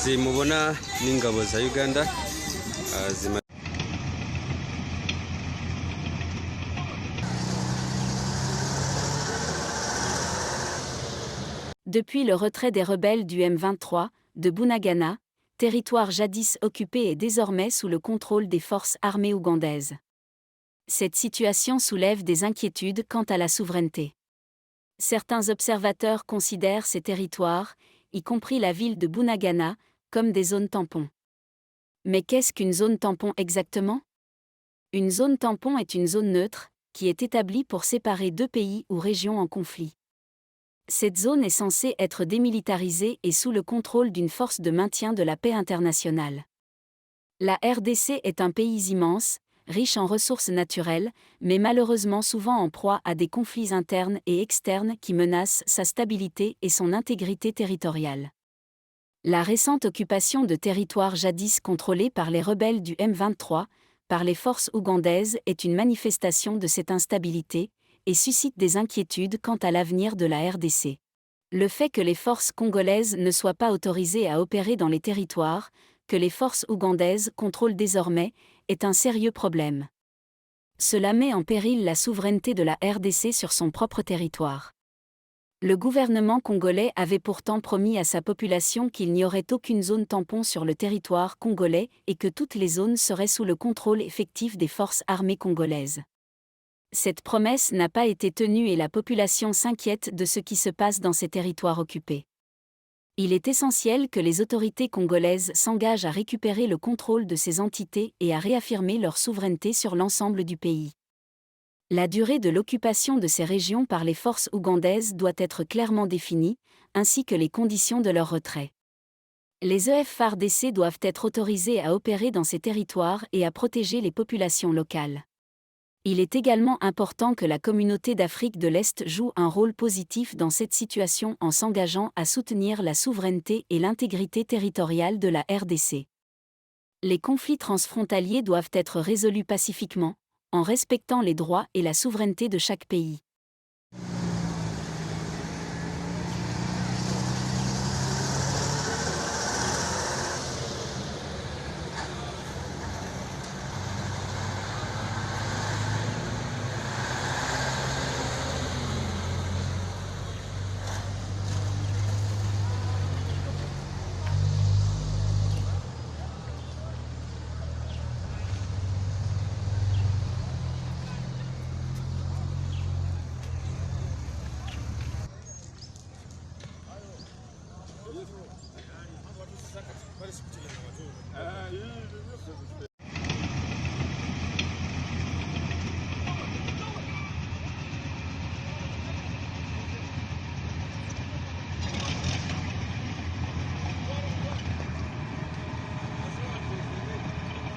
izi mubona n'ingabo za Uganda Depuis le retrait des rebelles du M23, de Bunagana, territoire jadis occupé est désormais sous le contrôle des forces armées ougandaises. Cette situation soulève des inquiétudes quant à la souveraineté. Certains observateurs considèrent ces territoires, y compris la ville de Bunagana, comme des zones tampons. Mais qu'est-ce qu'une zone tampon exactement ? Une zone tampon est une zone neutre, qui est établie pour séparer deux pays ou régions en conflit. Cette zone est censée être démilitarisée et sous le contrôle d'une force de maintien de la paix internationale. La RDC est un pays immense, riche en ressources naturelles, mais malheureusement souvent en proie à des conflits internes et externes qui menacent sa stabilité et son intégrité territoriale. La récente occupation de territoires jadis contrôlés par les rebelles du M23, par les forces ougandaises est une manifestation de cette instabilité, et suscite des inquiétudes quant à l'avenir de la RDC. Le fait que les forces congolaises ne soient pas autorisées à opérer dans les territoires, que les forces ougandaises contrôlent désormais, est un sérieux problème. Cela met en péril la souveraineté de la RDC sur son propre territoire. Le gouvernement congolais avait pourtant promis à sa population qu'il n'y aurait aucune zone tampon sur le territoire congolais et que toutes les zones seraient sous le contrôle effectif des forces armées congolaises. Cette promesse n'a pas été tenue et la population s'inquiète de ce qui se passe dans ces territoires occupés. Il est essentiel que les autorités congolaises s'engagent à récupérer le contrôle de ces entités et à réaffirmer leur souveraineté sur l'ensemble du pays. La durée de l'occupation de ces régions par les forces ougandaises doit être clairement définie, ainsi que les conditions de leur retrait. Les EFARDC doivent être autorisés à opérer dans ces territoires et à protéger les populations locales. Il est également important que la communauté d'Afrique de l'Est joue un rôle positif dans cette situation en s'engageant à soutenir la souveraineté et l'intégrité territoriale de la RDC. Les conflits transfrontaliers doivent être résolus pacifiquement, en respectant les droits et la souveraineté de chaque pays.